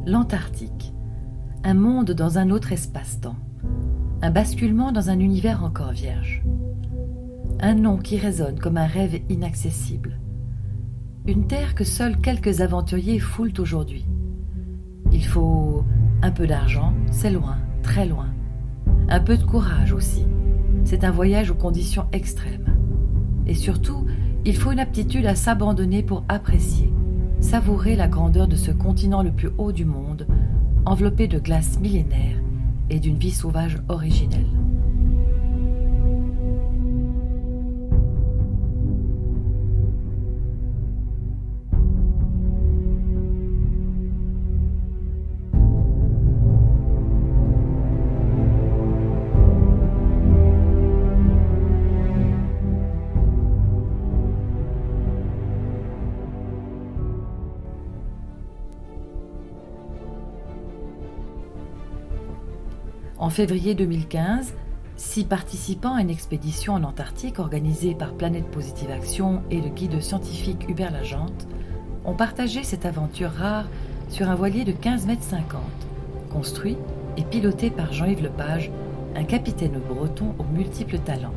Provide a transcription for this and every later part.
L'Antarctique, un monde dans un autre espace-temps, un basculement dans un univers encore vierge. Un nom qui résonne comme un rêve inaccessible. Une terre que seuls quelques aventuriers foulent aujourd'hui. Il faut un peu d'argent, c'est loin, très loin. Un peu de courage aussi. C'est un voyage aux conditions extrêmes. Et surtout, il faut une aptitude à s'abandonner pour apprécier, savourer la grandeur de ce continent le plus haut du monde, enveloppé de glaces millénaires et d'une vie sauvage originelle. En février 2015, 6 participants à une expédition en Antarctique organisée par Planète Positive Action et le guide scientifique Hubert Lagente ont partagé cette aventure rare sur un voilier de 15,50 m, construit et piloté par Jean-Yves Lepage, un capitaine breton aux multiples talents.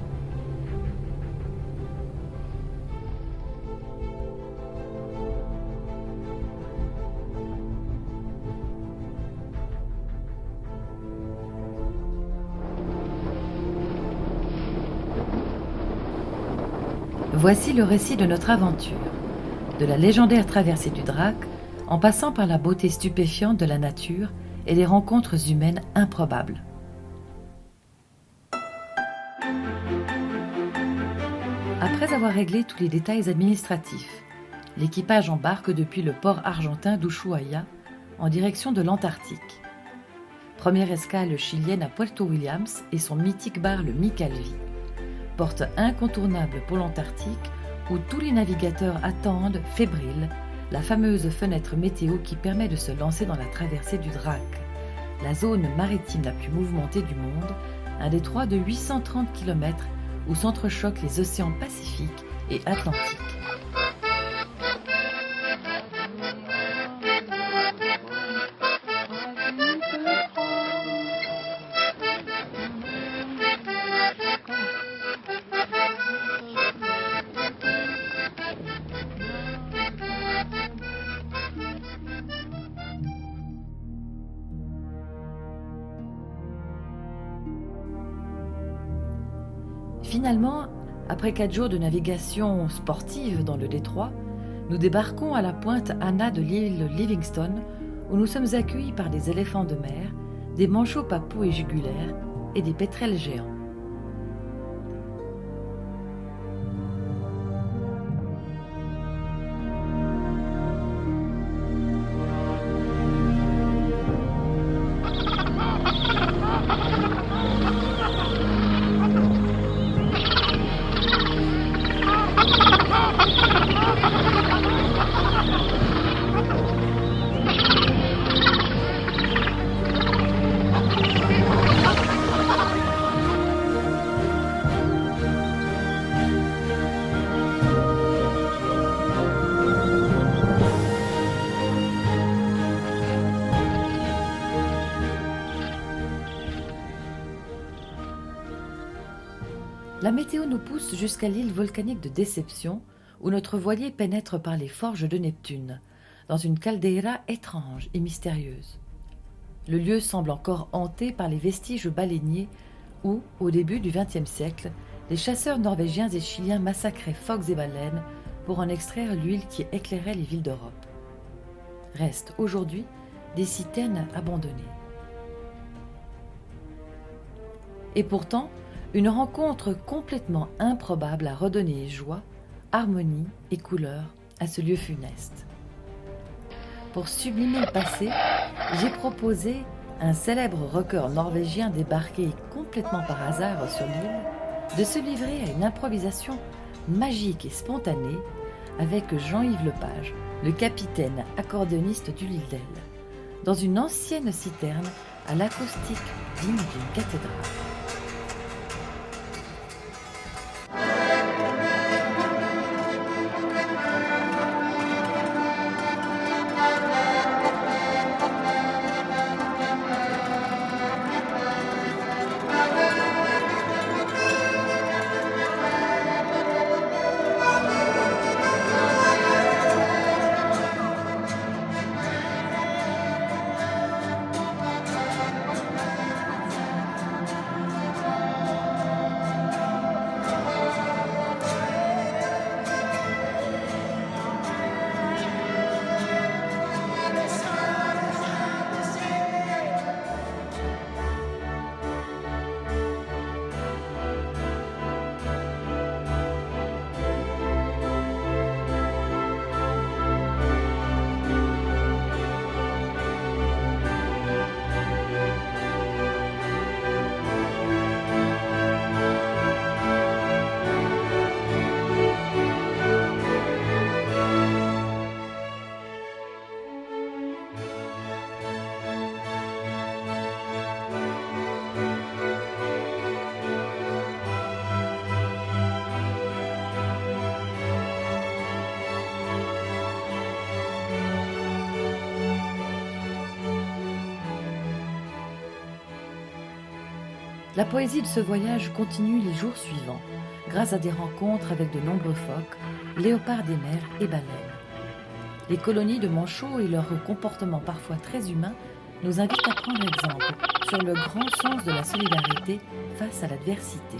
Voici le récit de notre aventure, de la légendaire traversée du Drac, en passant par la beauté stupéfiante de la nature et les rencontres humaines improbables. Après avoir réglé tous les détails administratifs, l'équipage embarque depuis le port argentin d'Ushuaia en direction de l'Antarctique. Première escale chilienne à Puerto Williams et son mythique bar le Micalvi. Porte incontournable pour l'Antarctique où tous les navigateurs attendent, fébriles, la fameuse fenêtre météo qui permet de se lancer dans la traversée du Drac, la zone maritime la plus mouvementée du monde, un détroit de 830 km où s'entrechoquent les océans Pacifique et Atlantique. Finalement, après 4 jours de navigation sportive dans le détroit, nous débarquons à la pointe Anna de l'île Livingstone, où nous sommes accueillis par des éléphants de mer, des manchots papous et jugulaires et des pétrels géants. La météo nous pousse jusqu'à l'île volcanique de Déception, où notre voilier pénètre par les forges de Neptune, dans une caldeira étrange et mystérieuse. Le lieu semble encore hanté par les vestiges baleiniers où, au début du XXe siècle, les chasseurs norvégiens et chiliens massacraient phoques et baleines pour en extraire l'huile qui éclairait les villes d'Europe. Restent aujourd'hui des citernes abandonnées. Et pourtant, une rencontre complètement improbable a redonné joie, harmonie et couleur à ce lieu funeste. Pour sublimer le passé, j'ai proposé à un célèbre rocker norvégien débarqué complètement par hasard sur l'île de se livrer à une improvisation magique et spontanée avec Jean-Yves Lepage, le capitaine accordéoniste du Lildel, dans une ancienne citerne à l'acoustique digne d'une cathédrale. La poésie de ce voyage continue les jours suivants, grâce à des rencontres avec de nombreux phoques, léopards des mers et baleines. Les colonies de manchots et leur comportement parfois très humain nous invitent à prendre exemple sur le grand sens de la solidarité face à l'adversité.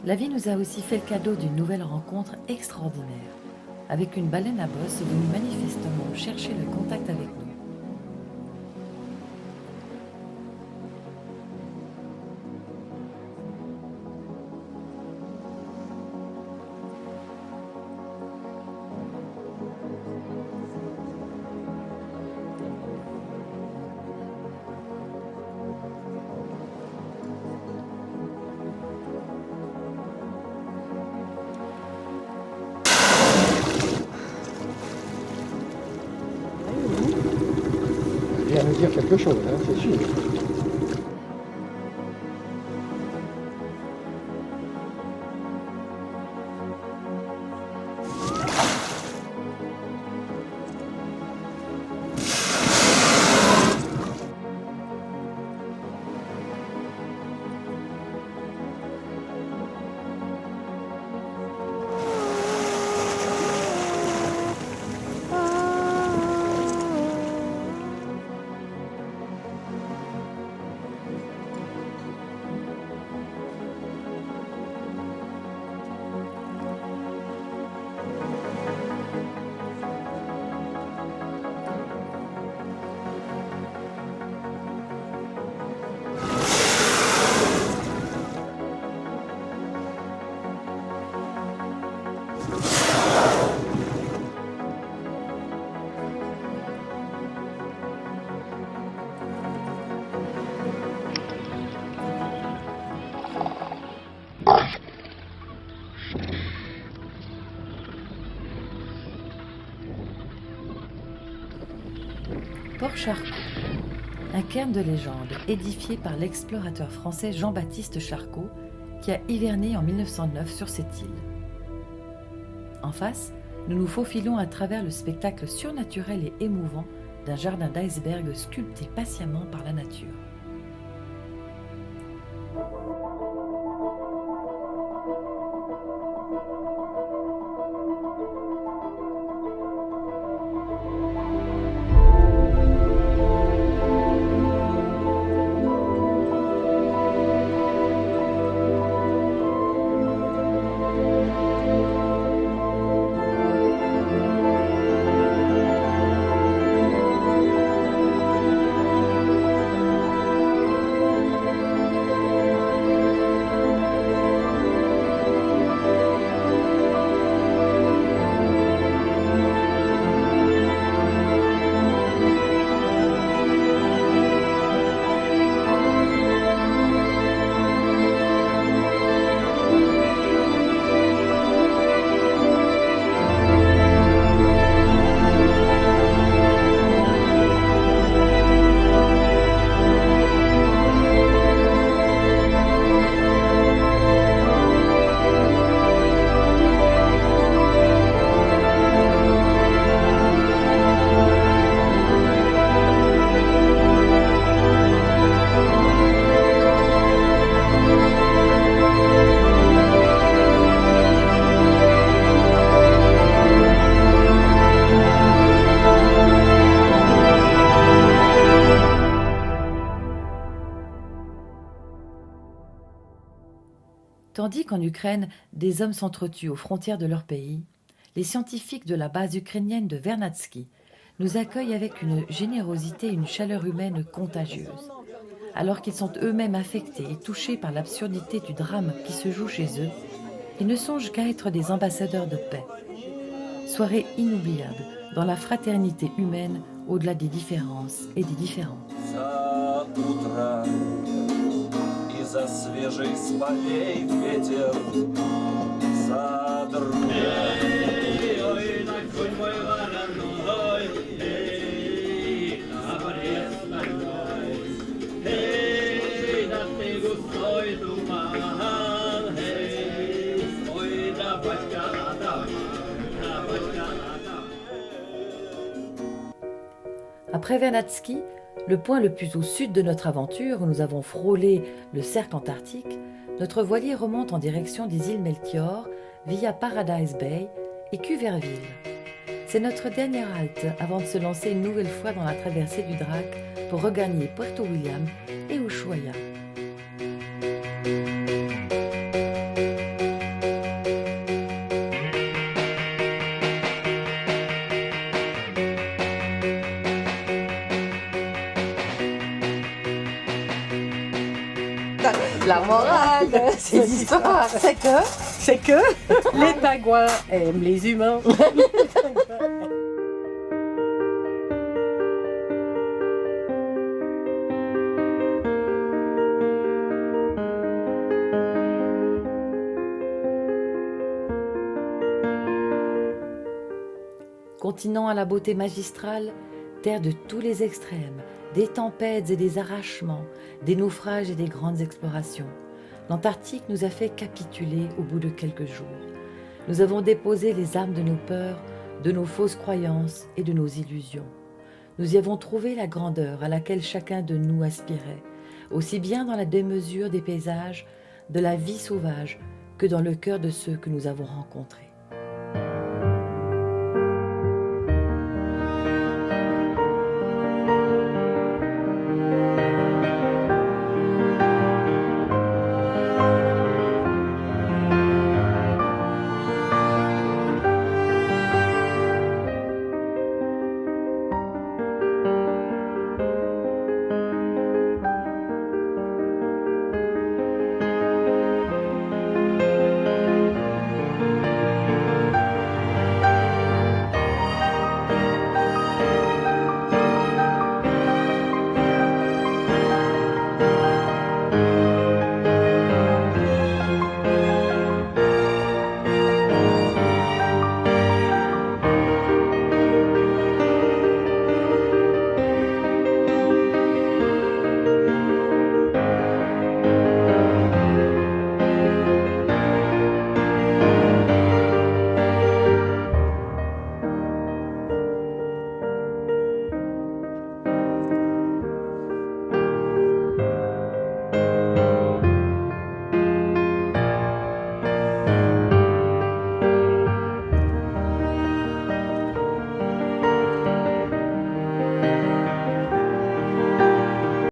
La vie nous a aussi fait le cadeau d'une nouvelle rencontre extraordinaire, avec une baleine à bosse venue manifestement chercher le contact avec nous. Et à nous dire quelque chose, hein, c'est sûr. Port Charcot, un cairn de légende édifié par l'explorateur français Jean-Baptiste Charcot qui a hiverné en 1909 sur cette île. En face, nous nous faufilons à travers le spectacle surnaturel et émouvant d'un jardin d'icebergs sculpté patiemment par la nature. Tandis qu'en Ukraine, des hommes s'entretuent aux frontières de leur pays, les scientifiques de la base ukrainienne de Vernadsky nous accueillent avec une générosité et une chaleur humaine contagieuses. alors qu'ils sont eux-mêmes affectés et touchés par l'absurdité du drame qui se joue chez eux, ils ne songent qu'à être des ambassadeurs de paix. Soirée inoubliable dans la fraternité humaine au-delà des différences et des différends. За свежий с полей ветер задрал. Ой, на конь мой вороной, эй, обрез стальной, эй, да ты густой туман, эй, ой, да батька надо, да батька надо. Après Vernadsky, le point le plus au sud de notre aventure, où nous avons frôlé le cercle antarctique, notre voilier remonte en direction des îles Melchior via Paradise Bay et Cuverville. C'est notre dernière halte avant de se lancer une nouvelle fois dans la traversée du Drac pour regagner Puerto William et Ushuaia. La morale de ces histoires, c'est que les pingouins aiment les humains. Continent à la beauté magistrale, terre de tous les extrêmes, des tempêtes et des arrachements, des naufrages et des grandes explorations. L'Antarctique nous a fait capituler au bout de quelques jours. Nous avons déposé les armes de nos peurs, de nos fausses croyances et de nos illusions. Nous y avons trouvé la grandeur à laquelle chacun de nous aspirait, aussi bien dans la démesure des paysages, de la vie sauvage, que dans le cœur de ceux que nous avons rencontrés.